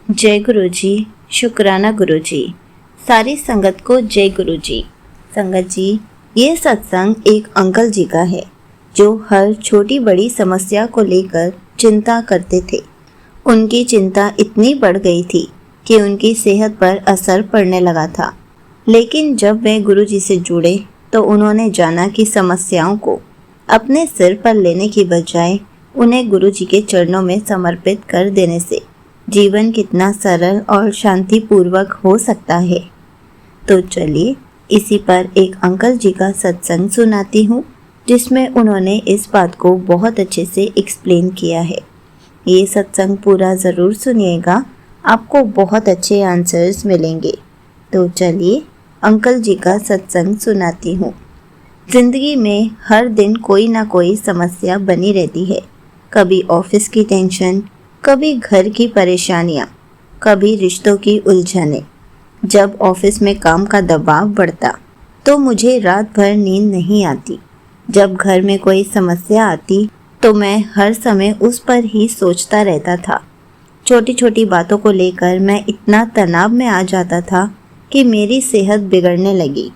जय गुरु जी। शुक्राना गुरु जी। सारी संगत को जय गुरु जी। संगत जी, ये सत्संग एक अंकल जी का है जो हर छोटी बड़ी समस्या को लेकर चिंता करते थे। उनकी चिंता इतनी बढ़ गई थी कि उनकी सेहत पर असर पड़ने लगा था। लेकिन जब वे गुरु जी से जुड़े तो उन्होंने जाना कि समस्याओं को अपने सिर पर लेने की बजाय उन्हें गुरु जी के चरणों में समर्पित कर देने से जीवन कितना सरल और शांतिपूर्वक हो सकता है। तो चलिए इसी पर एक अंकल जी का सत्संग सुनाती हूँ जिसमें उन्होंने इस बात को बहुत अच्छे से एक्सप्लेन किया है। ये सत्संग पूरा ज़रूर सुनिएगा, आपको बहुत अच्छे आंसर्स मिलेंगे। तो चलिए अंकल जी का सत्संग सुनाती हूँ। ज़िंदगी में हर दिन कोई ना कोई समस्या बनी रहती है। कभी ऑफिस की टेंशन, कभी घर की परेशानियाँ, कभी रिश्तों की उलझनें। जब ऑफिस में काम का दबाव बढ़ता तो मुझे रात भर नींद नहीं आती। जब घर में कोई समस्या आती तो मैं हर समय उस पर ही सोचता रहता था। छोटी छोटी बातों को लेकर मैं इतना तनाव में आ जाता था कि मेरी सेहत बिगड़ने लगी।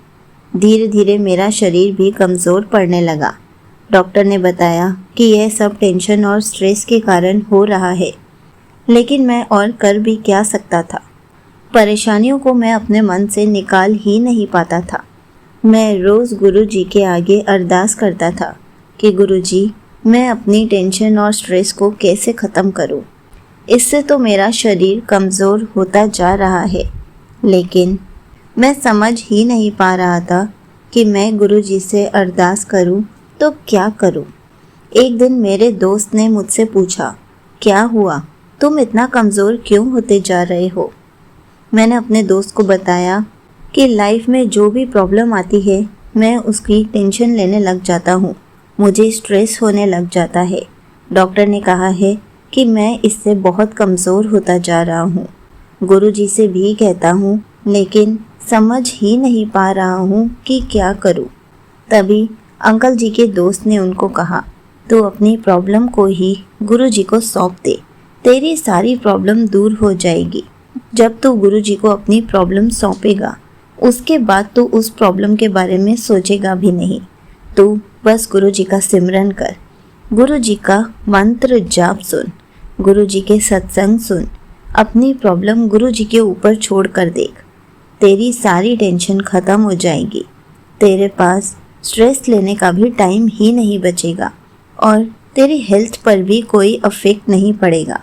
धीरे धीरे मेरा शरीर भी कमज़ोर पड़ने लगा। डॉक्टर ने बताया कि यह सब टेंशन और स्ट्रेस के कारण हो रहा है, लेकिन मैं और कर भी क्या सकता था। परेशानियों को मैं अपने मन से निकाल ही नहीं पाता था। मैं रोज़ गुरु जी के आगे अरदास करता था कि गुरु जी, मैं अपनी टेंशन और स्ट्रेस को कैसे ख़त्म करूं। इससे तो मेरा शरीर कमज़ोर होता जा रहा है। लेकिन मैं समझ ही नहीं पा रहा था कि मैं गुरु जी से अरदास करूं तो क्या करूं। एक दिन मेरे दोस्त ने मुझसे पूछा, क्या हुआ, तुम इतना कमज़ोर क्यों होते जा रहे हो। मैंने अपने दोस्त को बताया कि लाइफ में जो भी प्रॉब्लम आती है मैं उसकी टेंशन लेने लग जाता हूँ, मुझे स्ट्रेस होने लग जाता है। डॉक्टर ने कहा है कि मैं इससे बहुत कमज़ोर होता जा रहा हूँ। गुरु जी से भी कहता हूँ लेकिन समझ ही नहीं पा रहा हूँ कि क्या करूँ। तभी अंकल जी के दोस्त ने उनको कहा, तू अपनी प्रॉब्लम को ही गुरु जी को सौंप दे, तेरी सारी प्रॉब्लम दूर हो जाएगी। जब तू गुरु जी को अपनी प्रॉब्लम सौंपेगा उसके बाद तू उस प्रॉब्लम के बारे में सोचेगा भी नहीं। तू बस गुरु जी का सिमरन कर, गुरु जी का मंत्र जाप सुन, गुरु जी के सत्संग सुन, अपनी प्रॉब्लम गुरु जी के ऊपर छोड़ कर देख, तेरी सारी टेंशन ख़त्म हो जाएगी। तेरे पास स्ट्रेस लेने का भी टाइम ही नहीं बचेगा और तेरी हेल्थ पर भी कोई अफेक्ट नहीं पड़ेगा।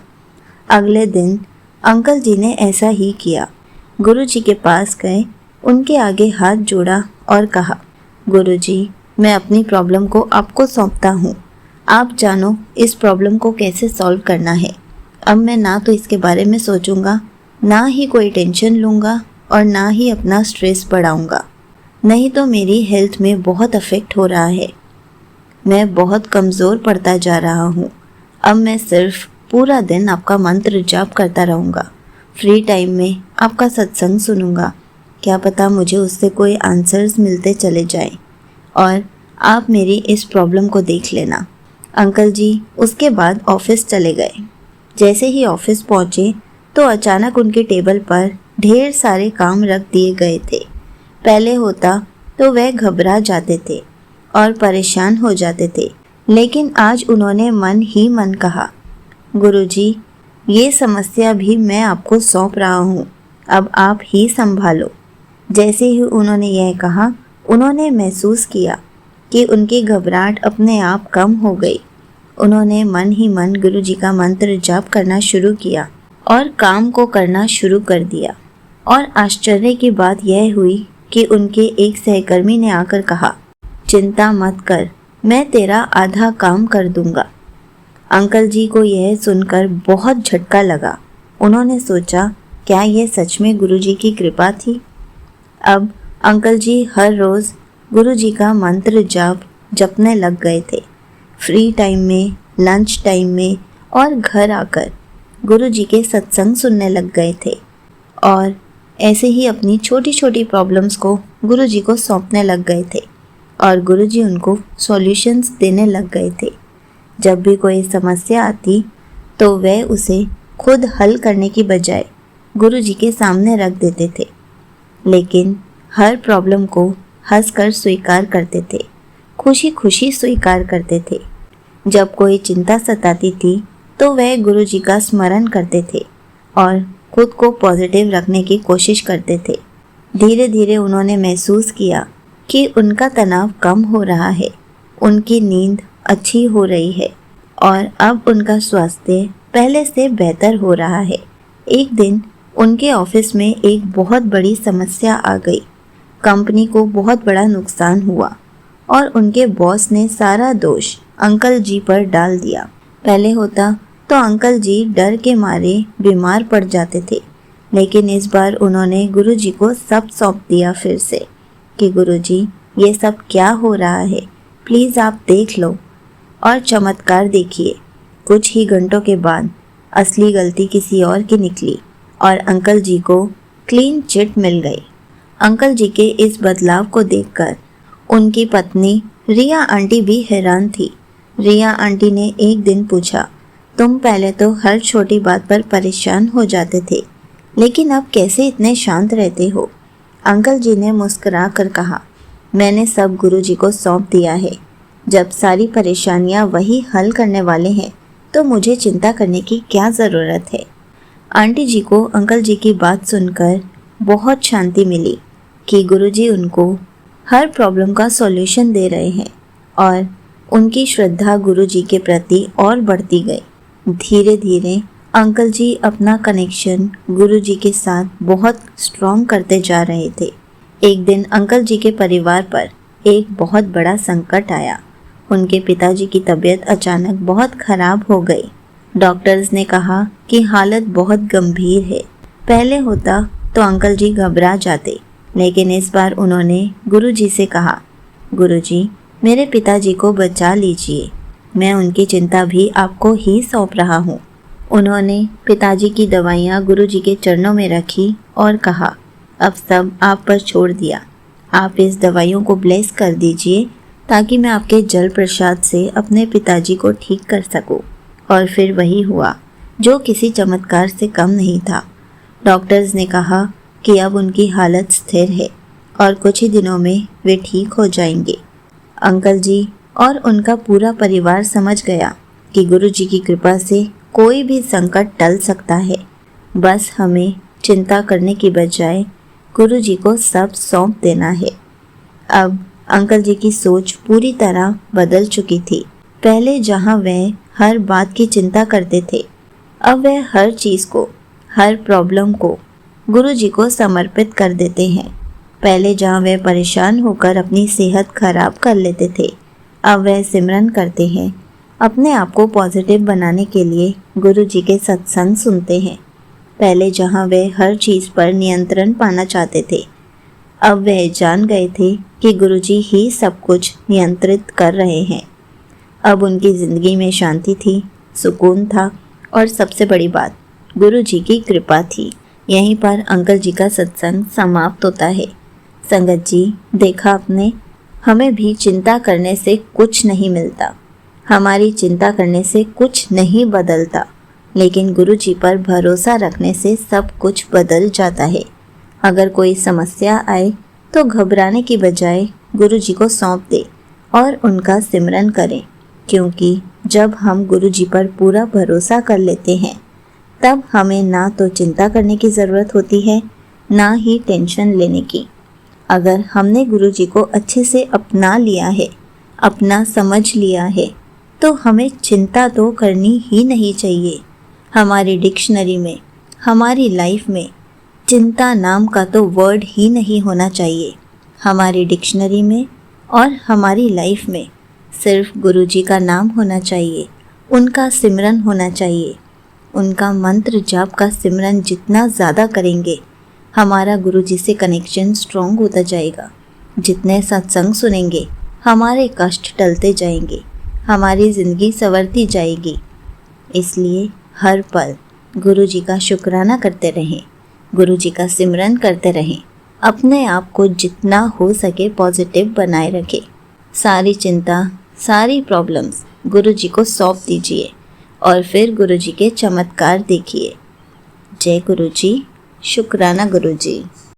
अगले दिन अंकल जी ने ऐसा ही किया। गुरु जी के पास गए, उनके आगे हाथ जोड़ा और कहा, गुरु जी, मैं अपनी प्रॉब्लम को आपको सौंपता हूँ। आप जानो इस प्रॉब्लम को कैसे सॉल्व करना है। अब मैं ना तो इसके बारे में सोचूंगा, ना ही कोई टेंशन लूँगा और ना ही अपना स्ट्रेस बढ़ाऊँगा। नहीं तो मेरी हेल्थ में बहुत अफेक्ट हो रहा है। मैं बहुत कमज़ोर पड़ता जा रहा हूँ। अब मैं सिर्फ पूरा दिन आपका मंत्र जाप करता रहूँगा। फ्री टाइम में आपका सत्संग सुनूँगा। क्या पता मुझे उससे कोई आंसर्स मिलते चले जाएं और आप मेरी इस प्रॉब्लम को देख लेना। अंकल जी उसके बाद ऑफिस चले गए। जैसे ही ऑफिस पहुँचे तो अचानक उनके टेबल पर ढेर सारे काम रख दिए गए थे। पहले होता तो वह घबरा जाते थे और परेशान हो जाते थे, लेकिन आज उन्होंने मन ही मन कहा, गुरुजी, ये समस्या भी मैं आपको सौंप रहा हूँ, अब आप ही संभालो। जैसे ही उन्होंने यह कहा, उन्होंने महसूस किया कि उनकी घबराहट अपने आप कम हो गई। उन्होंने मन ही मन गुरुजी का मंत्र जाप करना शुरू किया और काम को करना शुरू कर दिया। और आश्चर्य की बात यह हुई कि उनके एक सहकर्मी ने आकर कहा, चिंता मत कर, मैं तेरा आधा काम कर दूंगा। अंकल जी को यह सुनकर बहुत झटका लगा। उन्होंने सोचा, क्या यह सच में गुरुजी की कृपा थी। अब अंकल जी हर रोज़ गुरुजी का मंत्र जाप जपने लग गए थे। फ्री टाइम में, लंच टाइम में और घर आकर गुरुजी के सत्संग सुनने लग गए थे और ऐसे ही अपनी छोटी छोटी प्रॉब्लम्स को गुरुजी को सौंपने लग गए थे और गुरुजी उनको सॉल्यूशंस देने लग गए थे। जब भी कोई समस्या आती तो वह उसे खुद हल करने की बजाय गुरुजी के सामने रख देते थे, लेकिन हर प्रॉब्लम को हंसकर स्वीकार करते थे, खुशी खुशी स्वीकार करते थे। जब कोई चिंता सताती थी तो वह गुरुजी का स्मरण करते थे और खुद को पॉजिटिव रखने की कोशिश करते थे। धीरे धीरे उन्होंने महसूस किया कि उनका तनाव कम हो रहा है, उनकी नींद अच्छी हो रही है और अब उनका स्वास्थ्य पहले से बेहतर हो रहा है। एक दिन उनके ऑफिस में एक बहुत बड़ी समस्या आ गई। कंपनी को बहुत बड़ा नुकसान हुआ और उनके बॉस ने सारा दोष अंकल जी पर डाल दिया। पहले होता तो अंकल जी डर के मारे बीमार पड़ जाते थे, लेकिन इस बार उन्होंने गुरुजी को सब सौंप दिया फिर से कि गुरुजी ये सब क्या हो रहा है, प्लीज़ आप देख लो और चमत्कार देखिए। कुछ ही घंटों के बाद असली गलती किसी और की निकली और अंकल जी को क्लीन चिट मिल गई। अंकल जी के इस बदलाव को देखकर उनकी पत्नी रिया आंटी भी हैरान थी। रिया आंटी ने एक दिन पूछा, तुम पहले तो हर छोटी बात पर परेशान हो जाते थे, लेकिन अब कैसे इतने शांत रहते हो? अंकल जी ने मुस्कुरा कर कहा, मैंने सब गुरुजी को सौंप दिया है। जब सारी परेशानियां वही हल करने वाले हैं तो मुझे चिंता करने की क्या ज़रूरत है। आंटी जी को अंकल जी की बात सुनकर बहुत शांति मिली कि गुरुजी उनको हर प्रॉब्लम का सॉल्यूशन दे रहे हैं और उनकी श्रद्धा गुरुजी के प्रति और बढ़ती गई। धीरे धीरे अंकल जी अपना कनेक्शन गुरुजी के साथ बहुत स्ट्रॉन्ग करते जा रहे थे। एक दिन अंकल जी के परिवार पर एक बहुत बड़ा संकट आया। उनके पिताजी की तबीयत अचानक बहुत खराब हो गई। डॉक्टर्स ने कहा कि हालत बहुत गंभीर है। पहले होता तो अंकल जी घबरा जाते, लेकिन इस बार उन्होंने गुरुजी से कहा, गुरुजी मेरे पिताजी को बचा लीजिए, मैं उनकी चिंता भी आपको ही सौंप रहा हूँ। उन्होंने पिताजी की दवाइयाँ गुरुजी के चरणों में रखी और कहा, अब सब आप पर छोड़ दिया, आप इस दवाइयों को ब्लेस कर दीजिए ताकि मैं आपके जल प्रसाद से अपने पिताजी को ठीक कर सकूं। और फिर वही हुआ जो किसी चमत्कार से कम नहीं था। डॉक्टर्स ने कहा कि अब उनकी हालत स्थिर है और कुछ ही दिनों में वे ठीक हो जाएंगे। अंकल जी और उनका पूरा परिवार समझ गया कि गुरुजी की कृपा से कोई भी संकट टल सकता है। बस हमें चिंता करने की बजाय गुरुजी को सब सौंप देना है। अब अंकल जी की सोच पूरी तरह बदल चुकी थी। पहले जहां वह हर बात की चिंता करते थे, अब वह हर चीज़ को, हर प्रॉब्लम को गुरुजी को समर्पित कर देते हैं। पहले जहां वह परेशान होकर अपनी सेहत खराब कर लेते थे, अब वह सिमरन करते हैं। अपने आप को पॉजिटिव बनाने के लिए गुरुजी के सत्संग सुनते हैं। पहले जहां वे हर चीज़ पर नियंत्रण पाना चाहते थे, अब वह जान गए थे कि गुरुजी ही सब कुछ नियंत्रित कर रहे हैं। अब उनकी ज़िंदगी में शांति थी, सुकून था और सबसे बड़ी बात गुरुजी की कृपा थी। यहीं पर अंकल जी का सत्संग समाप्त होता है। संगत जी, देखा आपने, हमें भी चिंता करने से कुछ नहीं मिलता, हमारी चिंता करने से कुछ नहीं बदलता, लेकिन गुरुजी पर भरोसा रखने से सब कुछ बदल जाता है। अगर कोई समस्या आए तो घबराने की बजाय गुरुजी को सौंप दे और उनका सिमरन करें, क्योंकि जब हम गुरुजी पर पूरा भरोसा कर लेते हैं तब हमें ना तो चिंता करने की ज़रूरत होती है, ना ही टेंशन लेने की। अगर हमने गुरुजी को अच्छे से अपना लिया है, अपना समझ लिया है, तो हमें चिंता तो करनी ही नहीं चाहिए। हमारी डिक्शनरी में, हमारी लाइफ में चिंता नाम का तो वर्ड ही नहीं होना चाहिए। हमारी डिक्शनरी में और हमारी लाइफ में सिर्फ गुरुजी का नाम होना चाहिए, उनका सिमरन होना चाहिए। उनका मंत्र जाप का सिमरन जितना ज़्यादा करेंगे, हमारा गुरुजी से कनेक्शन स्ट्रॉन्ग होता जाएगा। जितने सत्संग सुनेंगे, हमारे कष्ट टलते जाएंगे, हमारी ज़िंदगी संवरती जाएगी। इसलिए हर पल गुरुजी का शुक्राना करते रहें, गुरुजी का सिमरन करते रहें। अपने आप को जितना हो सके पॉजिटिव बनाए रखें। सारी चिंता, सारी प्रॉब्लम्स गुरुजी को सौंप दीजिए और फिर गुरुजी के चमत्कार देखिए। जय गुरुजी, शुक्राना गुरुजी।